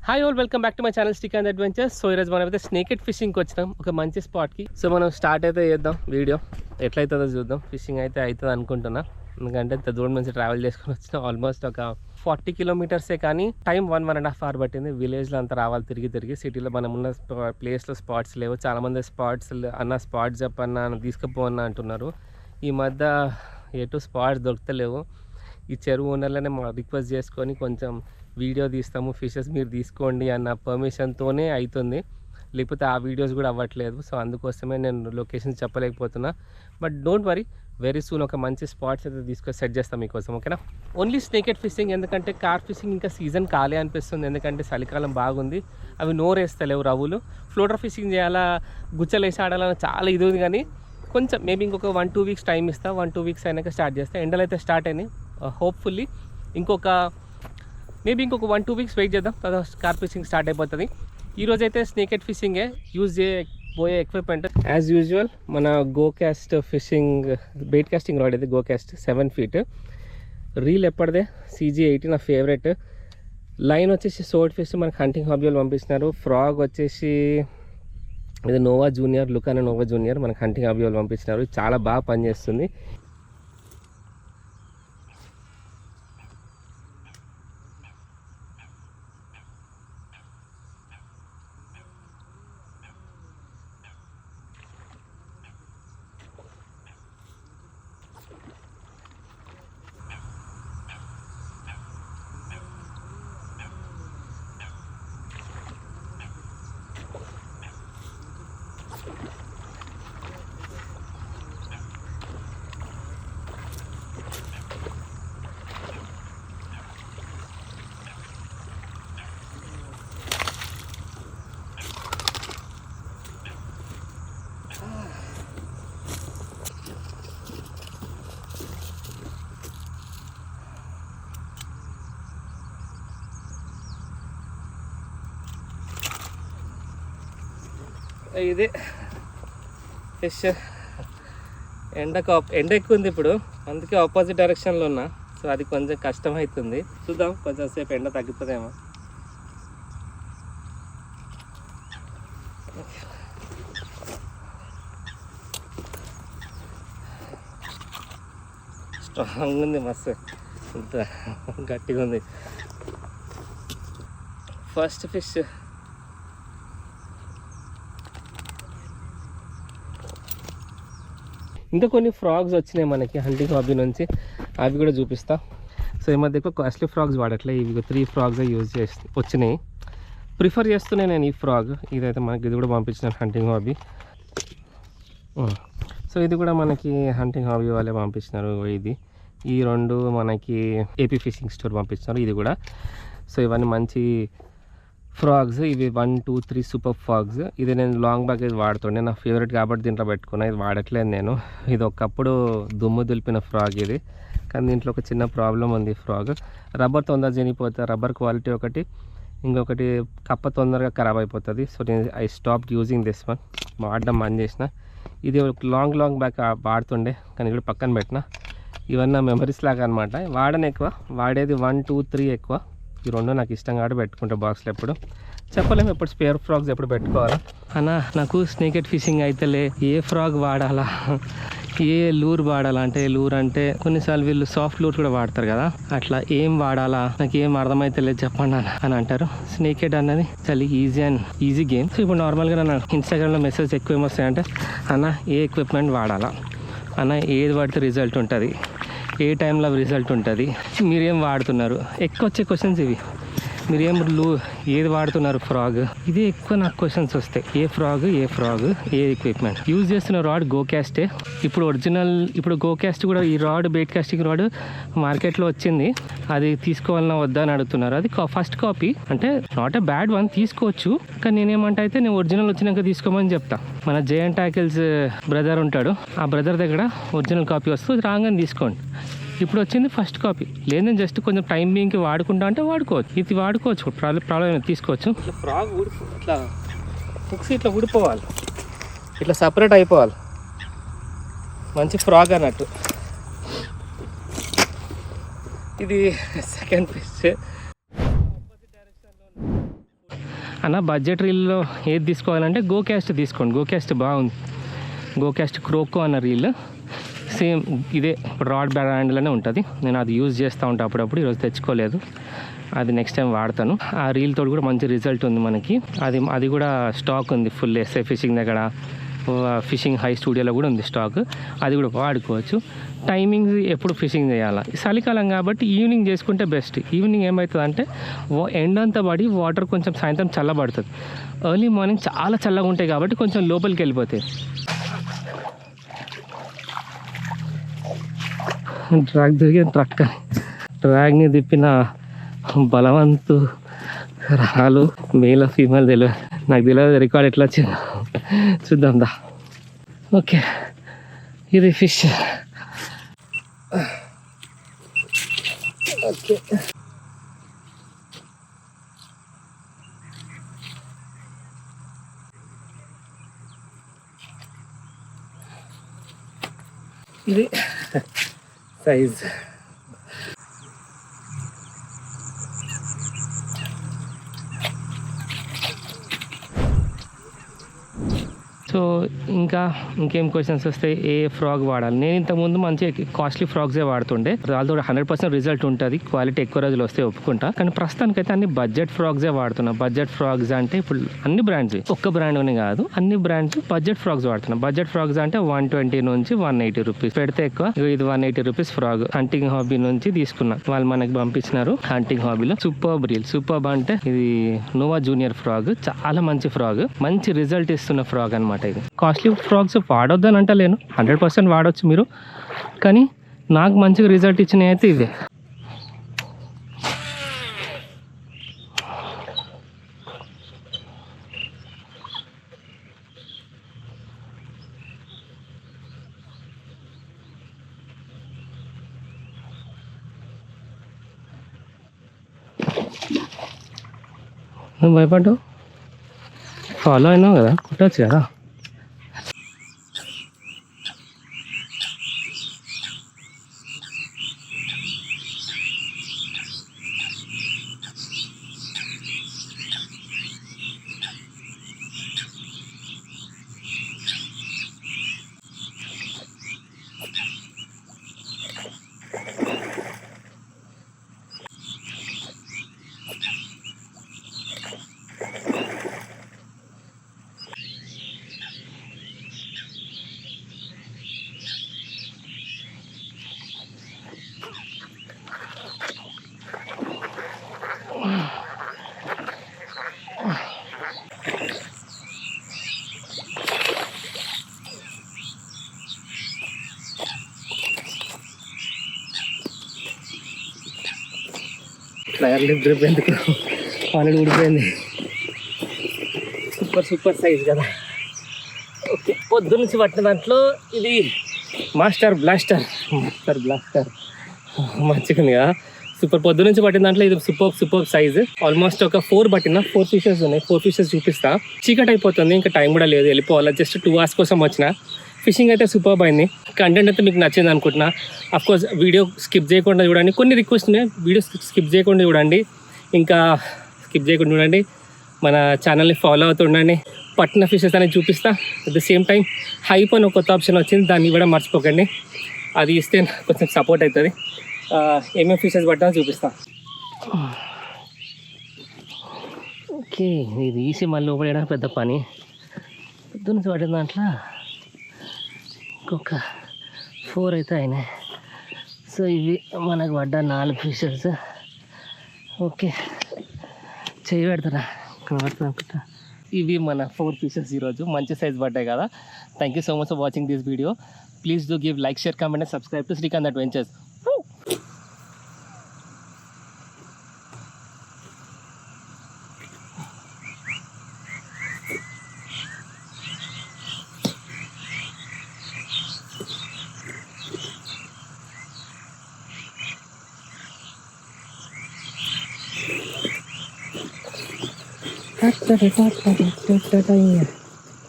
Hi all, welcome back to my channel stick and adventures. So ఈరోజు మనం అయితే స్నేకెడ్ ఫిషింగ్కి వచ్చినాం, ఒక మంచి స్పాట్కి. సో మనం స్టార్ట్ అయితే చేద్దాం, వీడియో ఎట్లయితుందో చూద్దాం. ఫిషింగ్ అయితే అవుతుంది అనుకుంటున్నా, ఎందుకంటే ఇంత దూరం నుంచి ట్రావెల్ చేసుకుని వచ్చిన ఆల్మోస్ట్ ఒక 40 కిలోమీటర్సే, కానీ టైం 1.5 hours పట్టింది. విలేజ్లో అంతా రావాలి తిరిగి. సిటీలో మనం ఉన్న ప్లేస్లో స్పాట్స్ లేవు. చాలామంది స్పాట్స్ అన్న స్పాట్స్ చెప్పన్నా తీసుకుపోన్నా అంటున్నారు. ఈ మధ్య ఎటు స్పాట్స్ దొరకలేవు. ఈ చెరువు ఓనర్లనే రిక్వెస్ట్ చేసుకొని కొంచెం వీడియో తీస్తాము, ఫిషెస్ మీరు తీసుకోండి అన్న పర్మిషన్తోనే అవుతుంది, లేకపోతే ఆ వీడియోస్ కూడా అవ్వట్లేదు. సో అందుకోసమే నేను లొకేషన్స్ చెప్పలేకపోతున్నా. But don't worry, very soon ఒక మంచి స్పాట్స్ అయితే తీసుకొని సెట్ చేస్తాం మీకోసం, ఓకేనా? ఓన్లీ స్నేకెడ్ ఫిషింగ్, ఎందుకంటే కార్ ఫిషింగ్ ఇంకా సీజన్ కాలే అనిపిస్తుంది, ఎందుకంటే చలికాలం బాగుంది. అవి నోరేస్తలేవు రవ్వులు. ఫ్లోటర్ ఫిషింగ్ చేయాలా, గుచ్చలేసి ఆడాలని చాలా ఇది ఉంది, కానీ కొంచెం మేబీ ఇంకొక 1-2 weeks టైం ఇస్తా. 1-2 weeks అయినాక స్టార్ట్ చేస్తా. ఎండలు అయితే స్టార్ట్ అయినాయి. హోప్ఫుల్లీ ఇంకొక 1-2 weeks వెయిట్ చేద్దాం, తర్వాత కార్ ఫిషింగ్ స్టార్ట్ అయిపోతుంది. ఈరోజు అయితే స్నేకెడ్ ఫిషింగే యూజ్ చేయబోయే ఎక్విప్మెంట్ యాజ్ యూజువల్ మన గోకాస్ట్ ఫిషింగ్ బెయిట్ కాస్టింగ్ రాడ్. అయితే గోకాస్ట్ 7 feet. రీల్ ఎప్పటిదే CG80 నా ఫేవరెట్. లైన్ వచ్చేసి సోడ్ ఫిష్ మనకి హంటింగ్ హాబీలు పంపిస్తున్నారు. ఫ్రాగ్ వచ్చేసి ఇది నోవా జూనియర్, లుకానా నోవా జూనియర్ మనకి హంటింగ్ హాబీలు పంపించినారు. చాలా బాగా పనిచేస్తుంది. ఇది ఫిష్ ఎండ ఎక్కువ ఉంది ఇప్పుడు, అందుకే ఆపోజిట్ డైరెక్షన్లో ఉన్నా. సో అది కొంచెం కష్టం అవుతుంది. చూద్దాం కొంచెం సేపు ఎండ తగ్గుతుందేమో. స్ట్రాంగ్ ఉంది, మస్తు ఇంత గట్టిగా ఉంది. ఫస్ట్ ఫిష్ ఇంకా కొన్ని ఫ్రాగ్స్ వచ్చినాయి మనకి హంటింగ్ హాబీ నుంచి, అవి కూడా చూపిస్తా. సో ఈ మధ్య ఎక్కువ కాస్ట్లీ ఫ్రాగ్స్ వాడట్లే, ఇవి 3 frogs యూజ్ వచ్చినాయి. ప్రిఫర్ చేస్తున్నాయి నేను ఈ ఫ్రాగ్. ఇదైతే మనకి ఇది కూడా పంపించిన హంటింగ్ హాబీ. సో ఇది కూడా మనకి హంటింగ్ హాబీ వాళ్ళే పంపించినారు. ఈ 2 మనకి AP ఫిషింగ్ స్టోర్ పంపించినారు, ఇది కూడా. సో ఇవన్నీ మంచి ఫ్రాగ్స్. ఇవి 1, 2, 3 సూపర్ ఫ్రాగ్స్. ఇది నేను లాంగ్ బ్యాగ్ ఇది వాడుతుండే, నా ఫేవరెట్ కాబట్టి దీంట్లో పెట్టుకున్నా. ఇది వాడట్లేదు నేను. ఇది ఒకప్పుడు దుమ్ము దులిపిన ఫ్రాగ్ ఇది, కానీ దీంట్లో ఒక చిన్న ప్రాబ్లం ఉంది. ఫ్రాగ్ రబ్బర్ తొందరగా చనిపోతుంది, రబ్బర్ క్వాలిటీ ఒకటి, ఇంకొకటి కప్ప తొందరగా ఖరాబ్ అయిపోతుంది. సో నేను I stop using this one, వాడడం బంద్ చేసిన. ఇది లాంగ్ బ్యాగ్ వాడుతుండే, కానీ ఇక్కడ పక్కన పెట్టిన. ఇవన్నీ మెమరీస్ లాగా అనమాట. వాడని ఎక్కువ, వాడేది 1, 2, 3 ఎక్కువ. ఈ 2 నాకు ఇష్టం కాబట్టి పెట్టుకుంటా బాక్స్లో. ఎప్పుడు చెప్పలేము ఎప్పుడు స్పేర్ ఫ్రాగ్స్ ఎప్పుడు పెట్టుకోవాలా. అన్నా నాకు స్నేకెడ్ ఫిషింగ్ అయితేలే, ఏ ఫ్రాగ్ వాడాలా, ఏ లూర్ వాడాలా, అంటే లూర్ అంటే కొన్నిసార్లు వీళ్ళు సాఫ్ట్ లూర్ కూడా వాడతారు కదా, అట్లా ఏం వాడాలా నాకు ఏం అర్థమైతేలేదు చెప్పండి అని అంటారు. స్నేకెడ్ అన్నది చాలా ఈజీ గేమ్. సో ఇప్పుడు నార్మల్గా నన్ను ఇన్స్టాగ్రామ్లో మెసేజ్ ఎక్కువ ఏమొస్తాయంటే, అన్న ఏ ఎక్విప్మెంట్ వాడాలా, అన్న ఏది వాడితే రిజల్ట్ ఉంటుంది, ఏ టైంలో రిజల్ట్ ఉంటుంది, మీరేం వాడుతున్నారు, ఎక్కువ వచ్చే క్వశ్చన్స్ ఇవి. మీరేం ఏది వాడుతున్నారు ఫ్రాగ్, ఇదే ఎక్కువ నాకు క్వశ్చన్స్ వస్తాయి. ఏ ఫ్రాగ్ ఏ ఎక్విప్మెంట్ యూజ్ చేస్తున్న రాడ్ గోకాస్టే. ఇప్పుడు గోకాస్ట్ కూడా ఈ రాడ్ బెయిట్ కాస్టింగ్ రాడ్ మార్కెట్లో వచ్చింది, అది తీసుకోవాలన్నా వద్దా అని అడుగుతున్నారు. అది ఫస్ట్ కాపీ, అంటే నాట్ ఎ బ్యాడ్ వన్, తీసుకోవచ్చు. కానీ నేనేమంటే అయితే నేను ఒరిజినల్ వచ్చినాక తీసుకోమని చెప్తా. మన జయంట్ టాకిల్స్ బ్రదర్ ఉంటాడు, ఆ బ్రదర్ దగ్గర ఒరిజినల్ కాపీ వస్తుంది, రాగానే తీసుకోండి. ఇప్పుడు వచ్చింది ఫస్ట్ కాపీ. లేదని జస్ట్ కొంచెం టైం బీయింగ్కి వాడుకుంటా అంటే వాడుకోవచ్చు, ఇది వాడుకోవచ్చు, ప్రాబ్లం తీసుకోవచ్చు. ఇట్లా ఫ్రాగ్ ఇట్లా హుక్స్ ఇట్లా ఊడిపోవాలి, ఇట్లా సపరేట్ అయిపోవాలి, మంచి ఫ్రాగ్ అన్నట్టు. ఇది సెకండ్ ఫిష్. అన్న బడ్జెట్ రీల్లో ఏది తీసుకోవాలంటే గోకాస్ట్ తీసుకోండి. గోకాస్ట్ బాగుంది. గోకాస్ట్ క్రోకో అన్న రీల్ సేమ్ ఇదే రాడ్ బ్రాండ్లోనే ఉంటుంది. నేను అది యూజ్ చేస్తూ ఉంటాను అప్పుడప్పుడు. ఈరోజు తెచ్చుకోలేదు, అది నెక్స్ట్ టైం వాడతాను. ఆ రీల్ తోటి కూడా మంచి రిజల్ట్ ఉంది మనకి. అది కూడా స్టాక్ ఉంది ఫుల్. ఎస్ఏ ఫిషింగ్ దగ్గర, ఫిషింగ్ హై స్టూడియోలో కూడా ఉంది స్టాక్. అది కూడా వాడుకోవచ్చు. టైమింగ్ ఎప్పుడు ఫిషింగ్ చేయాలి, చలికాలం కాబట్టి ఈవినింగ్ చేసుకుంటే బెస్ట్. ఈవినింగ్ ఏమవుతుంది అంటే ఎండంతా పడి వాటర్ కొంచెం సాయంత్రం చల్లబడుతుంది. ఎర్లీ మార్నింగ్ చాలా చల్లగా ఉంటాయి కాబట్టి కొంచెం లోపలికి వెళ్ళిపోతాయి. ట్రాక్ తిరిగే ట్రాక్ని తిప్పిన బలవంతు రాలు మేల్ ఫీమేల్ తెలియదు, నాకు తెలియదు రికార్డ్ ఎట్లా వచ్చింది చూద్దాం దా. ఓకే, ఇది ఫిష్. ఓకే, ఇది సైజ్. సో ఇంకేం క్వశ్చన్స్ వస్తే ఏ ఫ్రాగ్ వాడాలి. నేను ఇంతకుముందు మంచి కాస్ట్లీ ఫ్రాగ్సే వాడుతుండే. దాంతో 100% రిజల్ట్ ఉంటుంది. క్వాలిటీ ఎక్కువ రోజులు వస్తే ఒప్పుకుంటా. కానీ ప్రస్తుతానికైతే అన్ని బడ్జెట్ ఫ్రాగ్సే వాడుతున్నా. బడ్జెట్ ఫ్రాగ్స్ అంటే ఇప్పుడు అన్ని బ్రాండ్స్, ఒక్క బ్రాండ్ అని కాదు, అన్ని బ్రాండ్స్ బడ్జెట్ ఫ్రాగ్స్ వాడుతున్నా. బడ్జెట్ ఫ్రాగ్స్ అంటే 120 నుంచి 180 రూపీస్ పెడితే ఎక్కువ. ఇది 180 రూపీస్ ఫ్రాగ్. హంటింగ్ హాబీ నుంచి తీసుకున్నా, వాళ్ళు మనకి పంపించినారు. హంటింగ్ హాబీలో సూపర్బ్ రీల్. సూపర్బ్ అంటే ఇది నోవా జూనియర్ ఫ్రాగ్. చాలా మంచి ఫ్రాగ్, మంచి రిజల్ట్ ఇస్తున్న ఫ్రాగ్ అనమాట. ఇది కాస్ట్లీ ఫ్రాగ్స్ వాడొద్దని అంటలేను, 100% వాడవచ్చు మీరు. కానీ నాకు మంచిగా రిజల్ట్ ఇచ్చినవి అయితే ఇవే. నువ్వు భయపడ్డావు, ఫాలో అయినావు కదా, కుట్టచ్చు కదా. ఫ్లయర్ లిప్ డ్రిప్ ఎందుకు ఆల్రెడీ ఊడిపోయింది. సూపర్ సైజ్ కదా. ఓకే, పొద్దు నుంచి పట్టిన దాంట్లో ఇది మాస్టర్ బ్లాస్టర్ మంచిగా ఉంది కదా. పొద్దు నుంచి పట్టిన దాంట్లో ఇది సూపర్ సైజ్. ఆల్మోస్ట్ ఒక 4 పట్టిన 4 ఫిషెస్ ఉన్నాయి. 4 ఫిషెస్ చూపిస్తా. చీకటి అయిపోతుంది, ఇంకా టైం కూడా లేదు, వెళ్ళిపోవాలి. జస్ట్ 2 hours కోసం వచ్చిన. ఫిషింగ్ అయితే సూపర్ అయింది. కంటెంట్ అయితే మీకు నచ్చింది అనుకుంటున్నా. అఫ్కోర్స్ వీడియో స్కిప్ చేయకుండా చూడండి. కొన్ని రిక్వెస్ట్ ఉన్నాయి, వీడియో స్కిప్ చేయకుండా చూడండి. ఇంకా స్కిప్ చేయకుండా చూడండి. మన ఛానల్ని ఫాలో అవుతూ ఉండండి. పట్టిన ఫిషెస్ అనేది చూపిస్తా. At the same time hype అని ఒక కొత్త ఆప్షన్ వచ్చింది, దాన్ని కూడా మర్చిపోకండి. అది ఇస్తే కొంచెం సపోర్ట్ అవుతుంది. ఏమేమి ఫిషెస్ పట్టినా చూపిస్తా. ఓకే, ఇది ఈసీ మళ్ళీ లోపడేయడానికి పెద్ద పని. పొద్దు నుంచి పట్టిన దాంట్లో ఇంకొక 4 అయితే అయినాయి. సో ఇవి మనకు పడ్డ 4 ఫిషెస్. ఓకే, చేయి పెడతారా అనుకుంటా. ఇవి మన 4 ఫిషెస్ ఈరోజు మంచి సైజ్ పడ్డాయి కదా. Thank you so much for watching this video. Please do give like, share, comment and subscribe to Srikanth adventures. Ta ta ta ta ta ta ta ta ta.